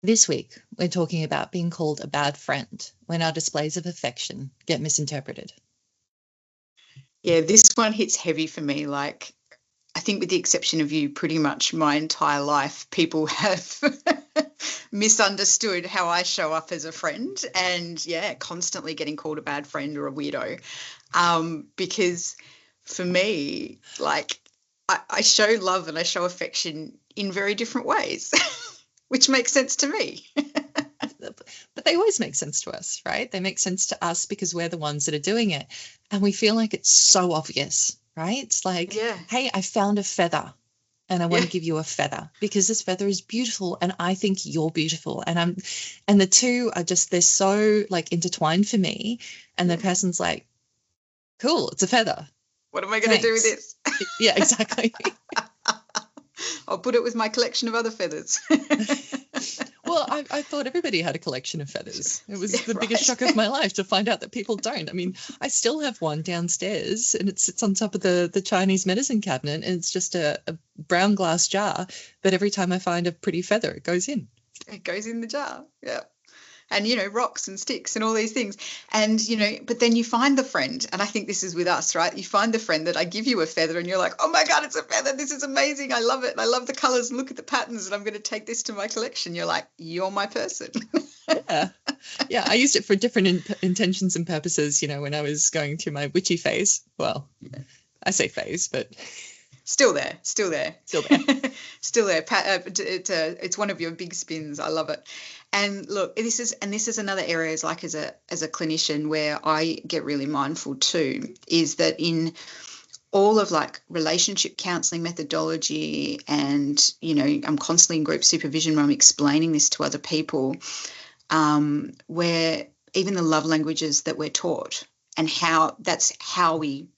This week, we're talking about being called a bad friend when our displays of affection get misinterpreted. Yeah, this one hits heavy for me. Like, I think with the exception of you, pretty much my entire life, people have misunderstood how I show up as a friend, and yeah, constantly getting called a bad friend or a weirdo. Because for me, like, I show love and I show affection in very different ways, which makes sense to me. But they always make sense to us, right? They make sense to us because we're the ones that are doing it. And we feel like it's so obvious, right? It's like, Yeah. hey, I found a feather and I want Yeah. to give you a feather because this feather is beautiful and I think you're beautiful. And the two are just, they're so like intertwined for me. And the person's like, cool, it's a feather. What am I going to do with this? Yeah, exactly. I'll put it with my collection of other feathers. Well, I thought everybody had a collection of feathers. It was the biggest shock of my life to find out that people don't. I mean, I still have one downstairs and it sits on top of the Chinese medicine cabinet, and it's just a brown glass jar. But every time I find a pretty feather, it goes in. It goes in the jar, yeah. And, you know, rocks and sticks and all these things. And, you know, but then you find the friend, and I think this is with us, right? You find the friend that I give you a feather and you're like, oh, my God, it's a feather. This is amazing. I love it. I love the colours and look at the patterns and I'm going to take this to my collection. You're like, you're my person. Yeah, I used it for different intentions and purposes, you know, when I was going through my witchy phase. Well, I say phase, but... Still there. Still there. It's one of your big spins. I love it. And look, this is another area, is like as a clinician, where I get really mindful too, is that in all of like relationship counselling methodology, and, you know, I'm constantly in group supervision where I'm explaining this to other people, where even the love languages that we're taught and how we,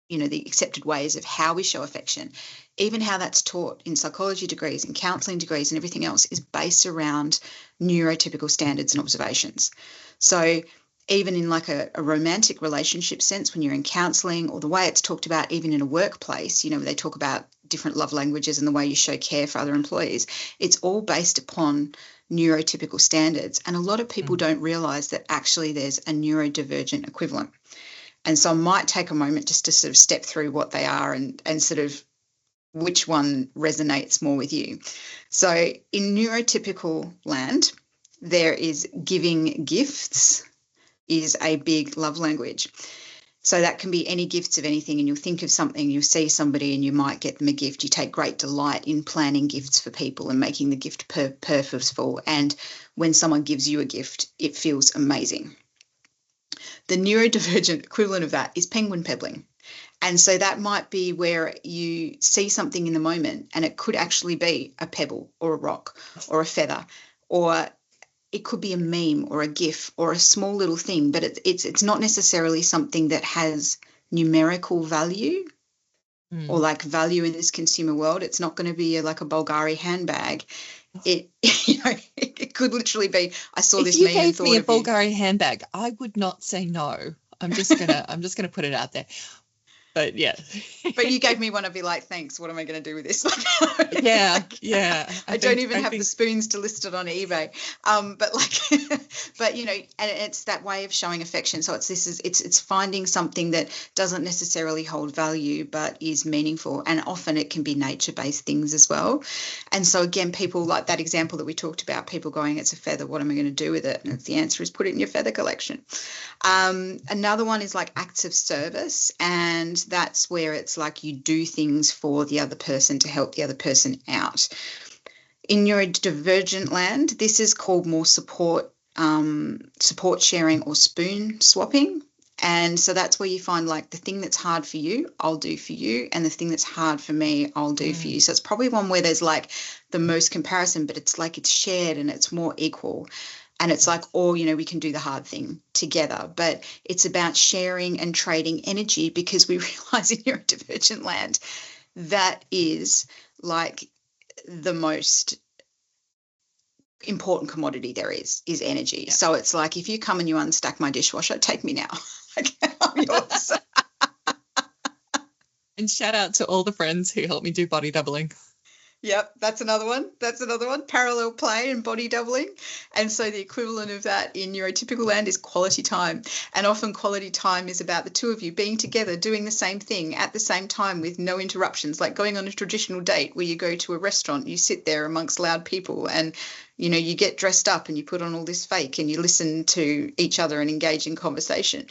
you know, the accepted ways of how we show affection, even how that's taught in psychology degrees and counselling degrees and everything else, is based around neurotypical standards and observations. So even in like a romantic relationship sense, when you're in counselling, or the way it's talked about even in a workplace, you know, where they talk about different love languages and the way you show care for other employees, it's all based upon neurotypical standards. And a lot of people don't realise that actually there's a neurodivergent equivalent. And so I might take a moment just to sort of step through what they are and sort of which one resonates more with you. So in neurotypical land, there is giving gifts is a big love language. So that can be any gifts of anything, and you'll think of something, you'll see somebody and you might get them a gift. You take great delight in planning gifts for people and making the gift purposeful. And when someone gives you a gift, it feels amazing. The neurodivergent equivalent of that is penguin pebbling. And so that might be where you see something in the moment and it could actually be a pebble or a rock or a feather, or it could be a meme or a GIF or a small little thing, but it's not necessarily something that has numerical value or like value in this consumer world. It's not going to be like a Bulgari handbag. It could literally be, I saw this meme and thought of you. If you gave me a Bulgari handbag, I would not say no. I'm just gonna put it out there. But yeah. But you gave me one, I'd be like, thanks, what am I going to do with this? Yeah. I don't even have the spoons to list it on eBay. But you know, and it's that way of showing affection. So it's finding something that doesn't necessarily hold value but is meaningful, and often it can be nature-based things as well. And so again, people like that example that we talked about, people going, it's a feather, what am I going to do with it? And the answer is put it in your feather collection. Another one is like acts of service, and that's where it's like you do things for the other person to help the other person out. In neurodivergent land, this is called more support sharing or spoon swapping. And so that's where you find like the thing that's hard for you, I'll do for you, and the thing that's hard for me, I'll do for you. So it's probably one where there's like the most comparison, but it's like it's shared and it's more equal. And it's like, you know, we can do the hard thing together. But it's about sharing and trading energy, because we realise in neurodivergent land that is like the most important commodity there is energy. Yeah. So it's like, if you come and you unstack my dishwasher, take me now. I'm yours. And shout out to all the friends who helped me do body doubling. Yep, that's another one. Parallel play and body doubling. And so the equivalent of that in neurotypical land is quality time. And often quality time is about the two of you being together, doing the same thing at the same time with no interruptions, like going on a traditional date where you go to a restaurant, you sit there amongst loud people and, you know, you get dressed up and you put on all this fake and you listen to each other and engage in conversation.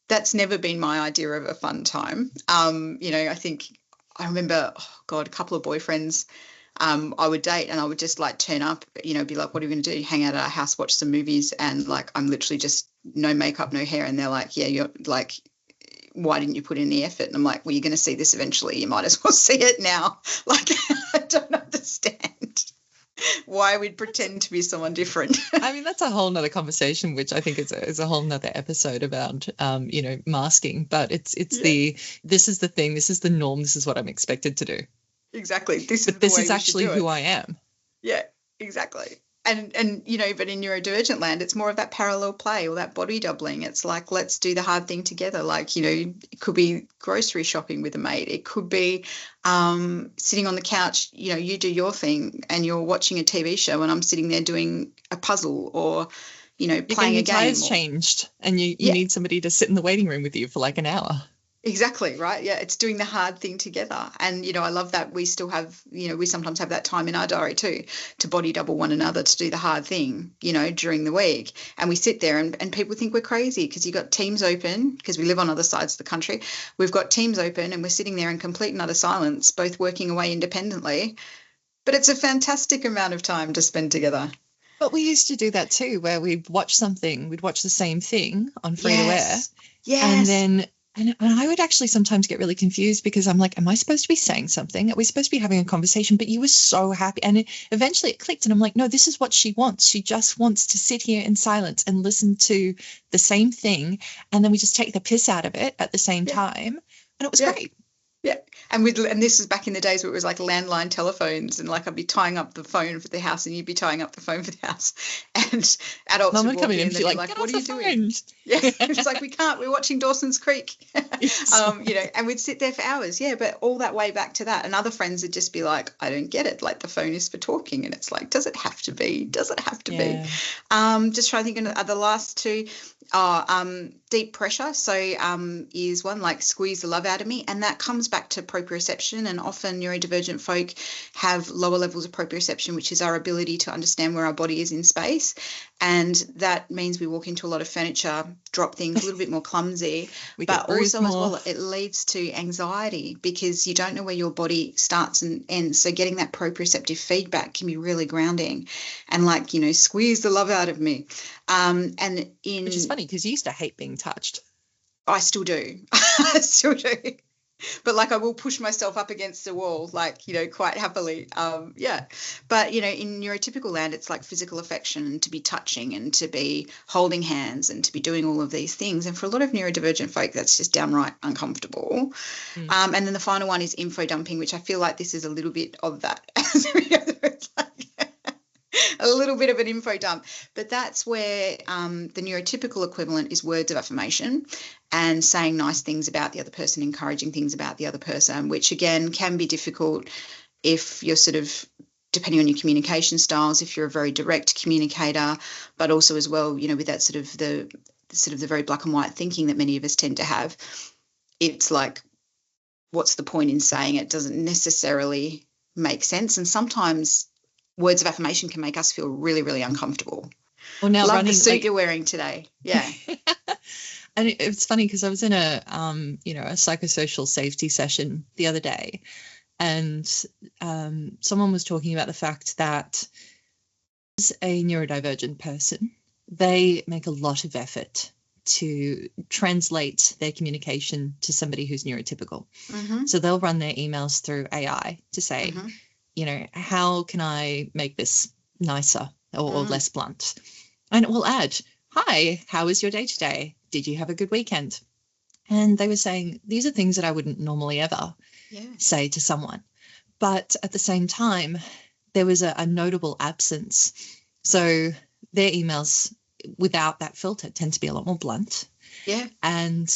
That's never been my idea of a fun time. You know, I remember, a couple of boyfriends I would date and I would just like turn up, you know, be like, what are we going to do? Hang out at our house, watch some movies. And like, I'm literally just no makeup, no hair. And they're like, yeah, you're like, why didn't you put in the effort? And I'm like, well, you're going to see this eventually. You might as well see it now. Like, I don't understand why we'd pretend to be someone different. I mean, that's a whole nother conversation, which I think is a whole nother episode about, you know, masking. But it's this is the thing, this is the norm, this is what I'm expected to do. Exactly. This is actually who I am. Yeah, exactly. And you know, but in neurodivergent land, it's more of that parallel play or that body doubling. It's like, let's do the hard thing together. Like, you know, it could be grocery shopping with a mate. It could be sitting on the couch, you know, you do your thing and you're watching a TV show and I'm sitting there doing a puzzle or, you know, playing a game. Your tires changed and you need somebody to sit in the waiting room with you for like an hour. Exactly, right? Yeah, it's doing the hard thing together. And, you know, I love that we still have, you know, we sometimes have that time in our diary too to body double one another to do the hard thing, you know, during the week. And we sit there and people think we're crazy because you've got Teams open because we live on other sides of the country. We've got Teams open and we're sitting there in complete and utter silence, both working away independently. But it's a fantastic amount of time to spend together. But we used to do that too, where we'd watch the same thing on free to wear. Yes. And then And I would actually sometimes get really confused because I'm like, am I supposed to be saying something? Are we supposed to be having a conversation? But you were so happy. And eventually it clicked. And I'm like, no, this is what she wants. She just wants to sit here in silence and listen to the same thing. And then we just take the piss out of it at the same time. And it was great. Yeah. And this was back in the days where it was like landline telephones and like I'd be tying up the phone for the house and you'd be tying up the phone for the house. And adults Mum would come in and be like, what are you doing? Yeah. It's like, we can't, we're watching Dawson's Creek. You know, and we'd sit there for hours. Yeah. But all that way back to that. And other friends would just be like, I don't get it. Like the phone is for talking. And it's like, does it have to be? Does it have to be? Just trying to think of the last two. Deep pressure. So is one like squeeze the love out of me. And that comes back to proprioception. And often neurodivergent folk have lower levels of proprioception, which is our ability to understand where our body is in space. And that means we walk into a lot of furniture, drop things, a little bit more clumsy. But also as well, it leads to anxiety because you don't know where your body starts and ends. So getting that proprioceptive feedback can be really grounding and like, you know, squeeze the love out of me. Which is funny because you used to hate being touched. I still do. I still do. But like I will push myself up against a wall, like, you know, quite happily. But, you know, in neurotypical land, it's like physical affection and to be touching and to be holding hands and to be doing all of these things. And for a lot of neurodivergent folk, that's just downright uncomfortable. And then the final one is info dumping, which I feel like this is a little bit of that. It's like a little bit of an info dump. But that's where the neurotypical equivalent is words of affirmation and saying nice things about the other person, encouraging things about the other person, which again can be difficult if you're sort of, depending on your communication styles, if you're a very direct communicator, but also as well, you know, with that sort of the very black and white thinking that many of us tend to have, it's like, what's the point in saying it? Doesn't necessarily make sense. And sometimes words of affirmation can make us feel really, really uncomfortable. Well, now love the suit you're wearing today. Yeah. And it's funny because I was in a psychosocial safety session the other day, and someone was talking about the fact that as a neurodivergent person, they make a lot of effort to translate their communication to somebody who's neurotypical. Mm-hmm. So they'll run their emails through AI to say, you know, how can I make this nicer or less blunt? And it will add, hi, how was your day today? Did you have a good weekend? And they were saying, these are things that I wouldn't normally ever say to someone. But at the same time, there was a notable absence. So their emails without that filter tend to be a lot more blunt. Yeah. And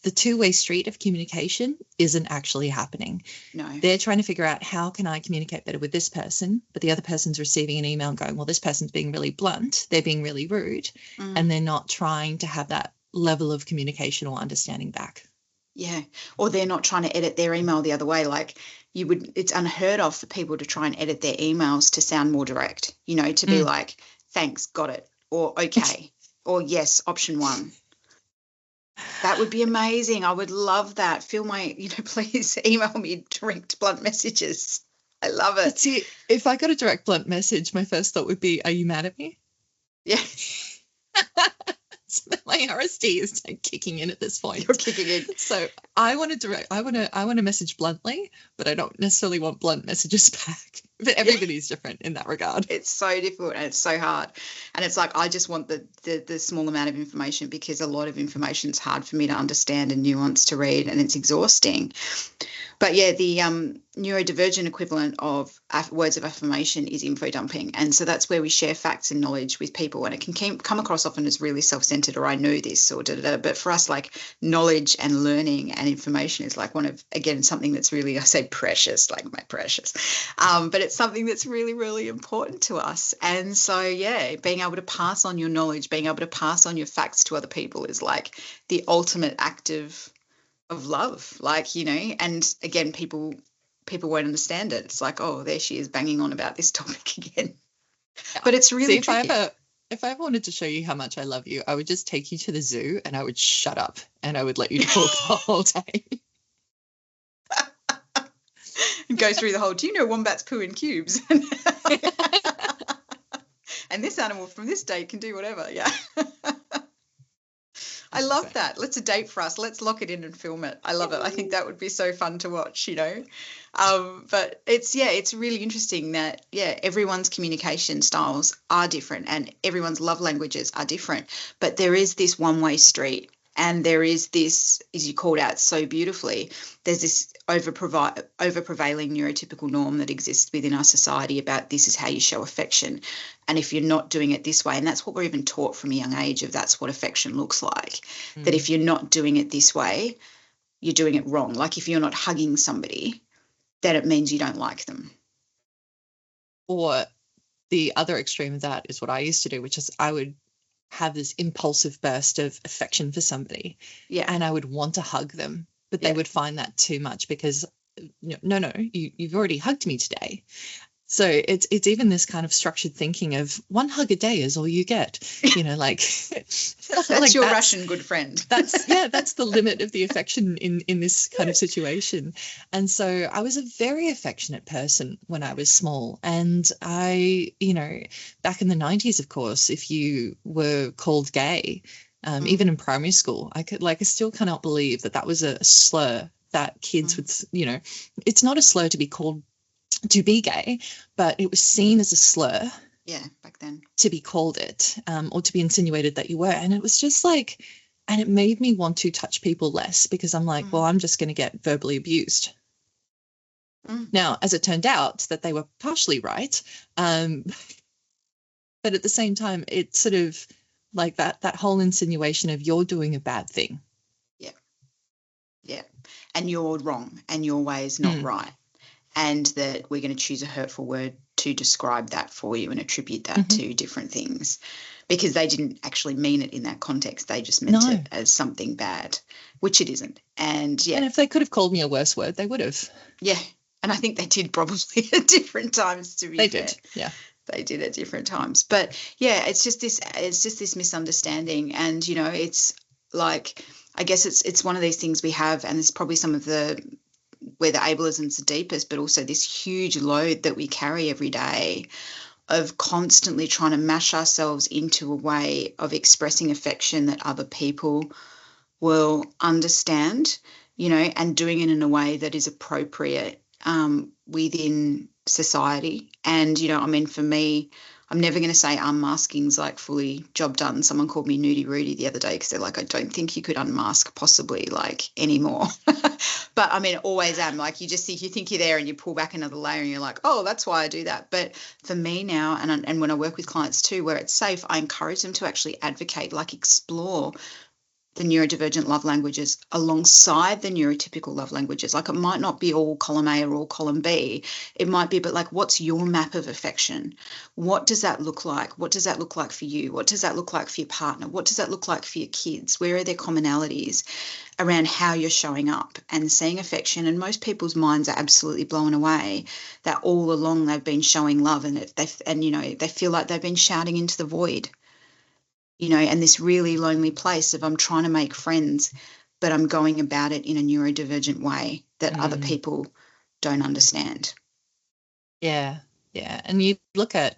the two-way street of communication isn't actually happening. No. They're trying to figure out, how can I communicate better with this person? But the other person's receiving an email going, well, this person's being really blunt, they're being really rude, and they're not trying to have that level of communication or understanding back. Yeah. Or they're not trying to edit their email the other way. Like, it's unheard of for people to try and edit their emails to sound more direct, you know, to be like, thanks, got it, or okay, or yes, option 1. That would be amazing. I would love that. Please email me direct blunt messages. I love it. See, if I got a direct blunt message, my first thought would be, are you mad at me? Yeah. So my RSD is kicking in at this point. You're kicking in. So I want to message bluntly, but I don't necessarily want blunt messages back. But everybody's different in that regard. It's so difficult and it's so hard. And it's like, I just want the small amount of information, because a lot of information is hard for me to understand and nuance to read, and it's exhausting. But yeah, the neurodivergent equivalent of words of affirmation is info dumping. And so that's where we share facts and knowledge with people. And it can come across often as really self-centered, or I know this, or da-da-da. But for us, like, knowledge and learning and information is like something that's really, I say precious, like my precious. But it's something that's really, really important to us. And so, yeah, being able to pass on your knowledge, being able to pass on your facts to other people is like the ultimate act of love, like, you know. And again, people won't understand it. It's like, oh, there she is banging on about this topic again. But it's really tricky. If I ever wanted to show you how much I love you, I would just take you to the zoo and I would shut up and I would let you talk the whole day. And go through the whole, do you know wombats poo in cubes? And this animal from this date can do whatever. Yeah. I love that. Let's a date for us. Let's lock it in and film it. I love it. I think that would be so fun to watch, you know. But it's really interesting that, everyone's communication styles are different and everyone's love languages are different. But there is this one-way street, and there is this, as you called out so beautifully, there's this over-prevailing neurotypical norm that exists within our society about this is how you show affection. And if you're not doing it this way, and that's what we're even taught from a young age, of that's what affection looks like, that if you're not doing it this way, you're doing it wrong. Like, if you're not hugging somebody, then it means you don't like them. Or the other extreme of that is what I used to do, which is I would have this impulsive burst of affection for somebody, and I would want to hug them, but they would find that too much, because no, you've already hugged me today. So it's even this kind of structured thinking of one hug a day is all you get, you know, like that's like your Russian good friend. That's the limit of the affection in this kind of situation. And so I was a very affectionate person when I was small. And I, you know, back in the 90s, of course, if you were called gay, even in primary school, I still cannot believe that was a slur that kids would, you know, it's not a slur to be called to be gay, but it was seen as a slur. Yeah, back then. To be called it, or to be insinuated that you were. And it was just like, and it made me want to touch people less, because I'm like, well, I'm just going to get verbally abused. Now, as it turned out, that they were partially right. But at the same time, it's sort of like that whole insinuation of you're doing a bad thing. Yeah. Yeah. And you're wrong and your way is not right. And that we're going to choose a hurtful word to describe that for you and attribute that to different things, because they didn't actually mean it in that context. They just meant it as something bad, which it isn't. And and if they could have called me a worse word, they would have. Yeah. And I think they did probably at different times, to be fair. They did, yeah. They did at different times. But, yeah, it's just this misunderstanding. And, you know, it's like, I guess it's one of these things we have, and it's probably some of where the ableism's the deepest, but also this huge load that we carry every day of constantly trying to mash ourselves into a way of expressing affection that other people will understand, you know, and doing it in a way that is appropriate within society. And, you know, I mean, for me, I'm never going to say unmasking's like fully job done. Someone called me Nudie Rudy the other day because they're like, I don't think you could unmask possibly like anymore. But I mean, always am. Like, you think you're there and you pull back another layer and you're like, oh, that's why I do that. But for me now, and when I work with clients too, where it's safe, I encourage them to actually advocate, like explore the neurodivergent love languages alongside the neurotypical love languages. Like, it might not be all column A or all column B. It might be, but like, what's your map of affection? What does that look like? What does that look like for you? What does that look like for your partner? What does that look like for your kids? Where are there commonalities around how you're showing up and seeing affection? And most people's minds are absolutely blown away that all along they've been showing love, and they feel like they've been shouting into the void. And this really lonely place of, I'm trying to make friends, but I'm going about it in a neurodivergent way that other people don't understand. Yeah. Yeah. And you look at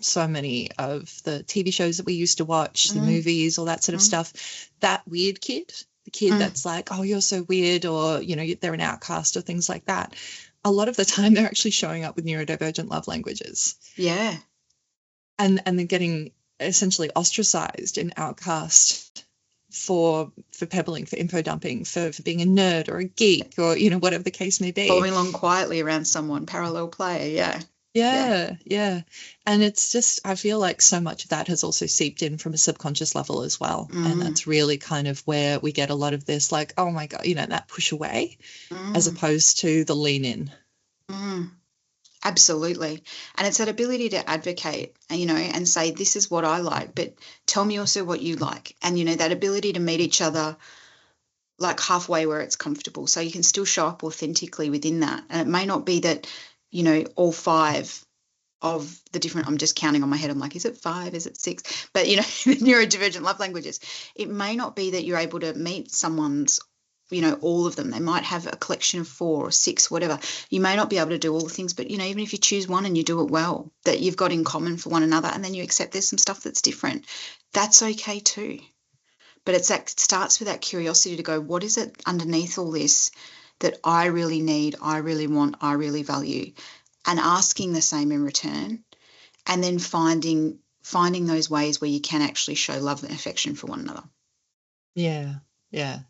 so many of the TV shows that we used to watch, the movies, all that sort of stuff, that weird kid, the kid that's like, oh, you're so weird, or, they're an outcast or things like that. A lot of the time they're actually showing up with neurodivergent love languages. Yeah. And they're getting essentially ostracized and outcast for pebbling, for info dumping, for being a nerd or a geek, or whatever the case may be. Following along quietly around someone, parallel player. Yeah. And it's just, I feel like so much of that has also seeped in from a subconscious level as well. And that's really kind of where we get a lot of this, like, oh my God, that push away as opposed to the lean in. Absolutely. And it's that ability to advocate, and say, this is what I like, but tell me also what you like. And, that ability to meet each other like halfway where it's comfortable, so you can still show up authentically within that. And it may not be that, all 5 of the different, I'm just counting on my head, I'm like, is it 5, is it 6? But, the neurodivergent love languages, it may not be that you're able to meet someone's, all of them. They might have a collection of 4 or 6, whatever. You may not be able to do all the things, but, even if you choose one and you do it well, that you've got in common for one another, and then you accept there's some stuff that's different, that's okay too. But it starts with that curiosity to go, what is it underneath all this that I really need, I really want, I really value, and asking the same in return, and then finding those ways where you can actually show love and affection for one another. Yeah.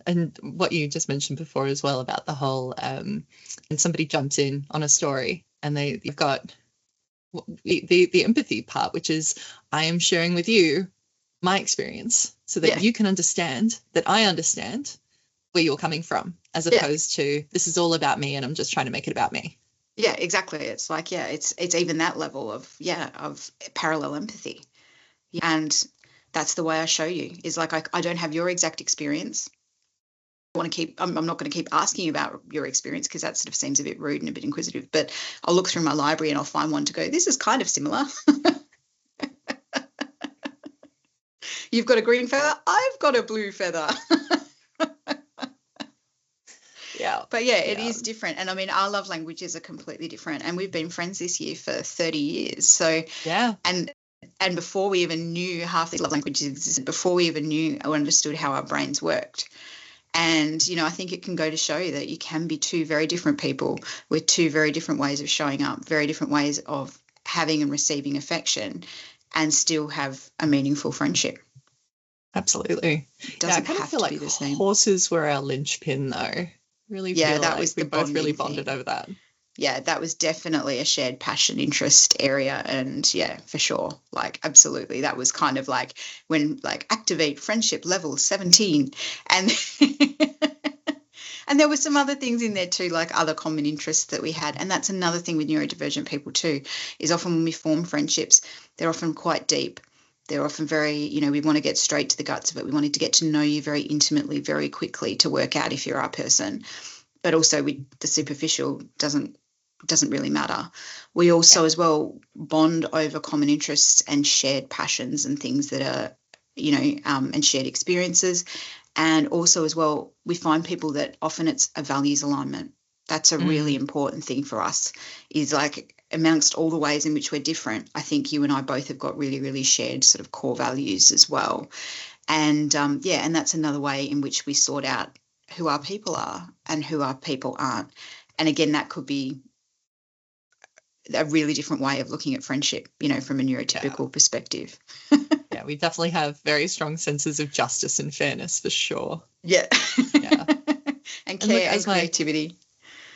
And what you just mentioned before as well about the whole, when somebody jumps in on a story and they've got the empathy part, which is, I am sharing with you my experience so that you can understand that I understand where you're coming from, as opposed to, this is all about me and I'm just trying to make it about me. Yeah, exactly. It's like, it's even that level of parallel empathy. And that's the way I show you, is like, I don't have your exact experience. I'm not going to keep asking you about your experience, because that sort of seems a bit rude and a bit inquisitive, but I'll look through my library and I'll find one to go, this is kind of similar. You've got a green feather, I've got a blue feather. But it is different. And I mean, our love languages are completely different, and we've been friends this year for 30 years. So and before we even knew half these love languages existed, before we even knew or understood how our brains worked. And, I think it can go to show that you can be 2 very different people with 2 very different ways of showing up, very different ways of having and receiving affection, and still have a meaningful friendship. Absolutely. I kind of feel like horses were our linchpin, though. Really feel that was we both really bonded over that. Yeah, that was definitely a shared passion interest area. And for sure, like, absolutely, that was kind of like when, like, activate friendship level 17, and and there were some other things in there too, like other common interests that we had. And that's another thing with neurodivergent people too, is often when we form friendships, they're often quite deep. They're often very, we want to get straight to the guts of it. We wanted to get to know you very intimately, very quickly, to work out if you're our person. But also, the superficial doesn't really matter. We also as well bond over common interests and shared passions and things that are, and shared experiences. And also as well, we find people that often it's a values alignment. That's a really important thing for us, is like, amongst all the ways in which we're different, I think you and I both have got really, really shared sort of core values as well. And and that's another way in which we sort out who our people are and who our people aren't. And again, that could be a really different way of looking at friendship, from a neurotypical perspective. We definitely have very strong senses of justice and fairness, for sure. And care and creativity.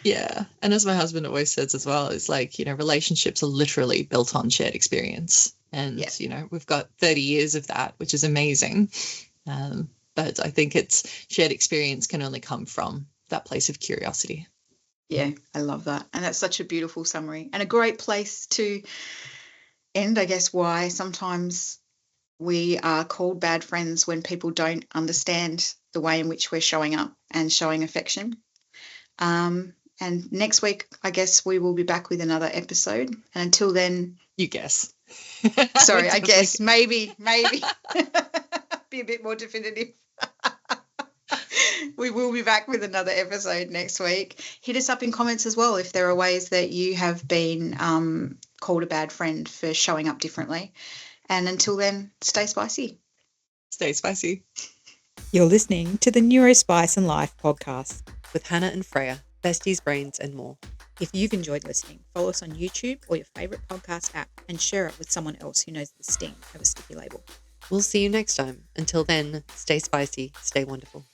And as my husband always says as well, is like, relationships are literally built on shared experience. And, we've got 30 years of that, which is amazing. But I think it's shared experience can only come from that place of curiosity. Yeah, I love that. And that's such a beautiful summary and a great place to end, I guess, why sometimes we are called bad friends when people don't understand the way in which we're showing up and showing affection. And next week, I guess we will be back with another episode. And until then... You guess. Sorry, I guess. Maybe. Be a bit more definitive. We will be back with another episode next week. Hit us up in comments as well if there are ways that you have been called a bad friend for showing up differently. And until then, stay spicy. Stay spicy. You're listening to the NeuroSpice Life podcast with Hanna and Freya, besties, brains, and more. If you've enjoyed listening, follow us on YouTube or your favourite podcast app and share it with someone else who knows the sting of a sticky label. We'll see you next time. Until then, stay spicy, stay wonderful.